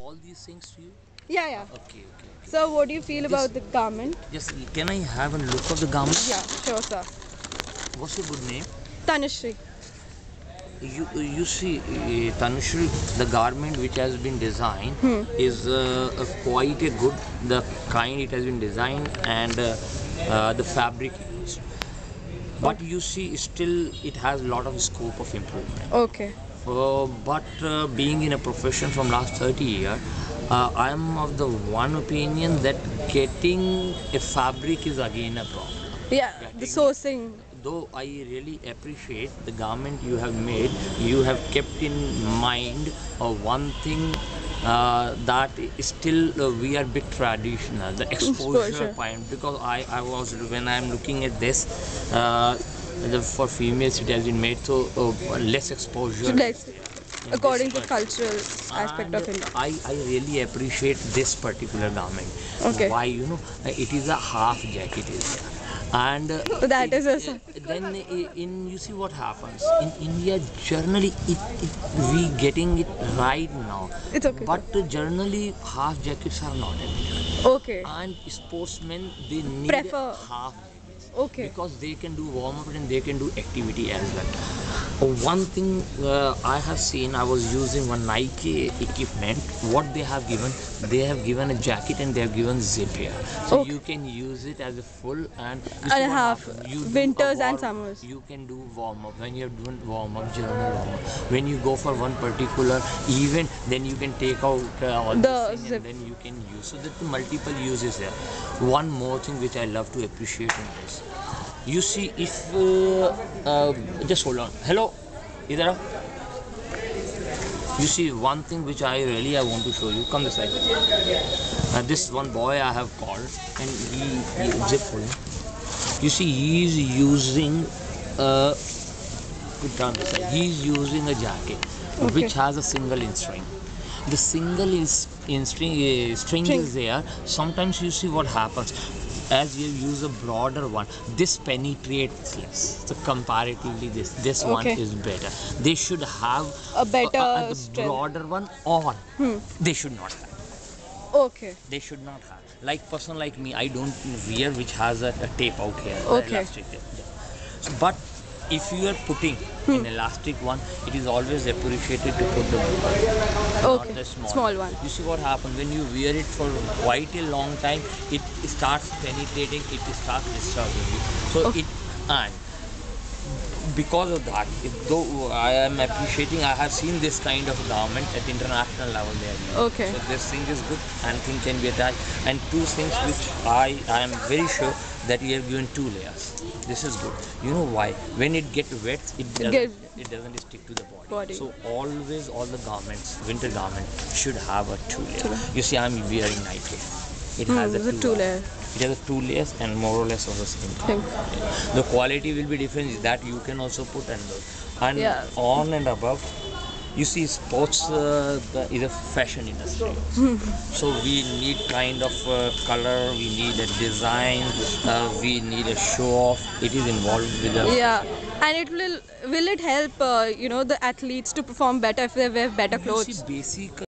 all these things to you? Yeah, yeah. Okay, okay, okay. So, what do you feel Just, about the garment? just can I have a look of the garment? Yeah, sure, sir. What's your good name? Tanushree. You see, Tanushree, the garment which has been designed is quite a good, the kind it has been designed, and the fabric used. But you see, still it has a lot of scope of improvement. Okay. But being in a profession from last 30 years, I am of the one opinion that getting a fabric is again a problem. Yeah, the Getting, sourcing. though I really appreciate the garment you have made, you have kept in mind one thing, that still we are bit traditional, the exposure point, because I was, when I'm looking at this, for females it has been made so less exposure Less, in according this to cultural aspect and of India. I really appreciate this particular garment. Okay. Why? It is a half jacket is there. And So that is then in you see what happens in India generally we getting it right now. It's okay. But generally half jackets are not available. Okay. And sportsmen, they need Prefer. half jackets. Okay. Because they can do warm up and they can do activity as well. One thing I have seen, I was using one Nike equipment. What they have given a jacket and they have given zip here, so Okay. you can use it as a full and And half winters and summers. You can do warm up when you're doing warm up, general warm up. When you go for one particular event, then you can take out all The this thing zip. and then you can use. So that the multiple uses there. One more thing which I love to appreciate in this. You see, if just hold on. Hello, idhar aao. You see, one thing which I want to show you. Come this side. This one boy I have called, and he zip hold. You see, he is using put down this side. He is using a jacket which has a single string. The single string is there. Sometimes you see what happens. As you use a broader one, this penetrates less. So comparatively, this one Okay. is better. They should have A better the strength. broader one, or they should not have. Okay. They should not have. Like person like me, I don't wear which has a tape out here. the Okay. Elastic tape. Yeah. So, but if you are putting an elastic one, it is always appreciated to put the big one, not Okay. the Small one. You see what happens when you wear it for quite a long time, it starts penetrating, it starts disturbing you. So Okay. and because of that, though I am appreciating, I have seen this kind of garment at international level there. Okay. So this thing is good and thing can be attached. And two things which I am very sure that you have given 2 layers. This is good. You know why? When it gets wet, it doesn't stick to the body. So always all the garments, winter garments should have a 2 layer. You see, I'm wearing Nike. It has a 2 layer. It has a 2 layers and more or less of the same thing. The quality will be different. That you can also put and Yeah. on and above. You see, sports is a fashion industry. So we need kind of color, we need a design, we need a show off. It is involved with the Yeah. And will it help the athletes to perform better if they wear better You clothes? see, basic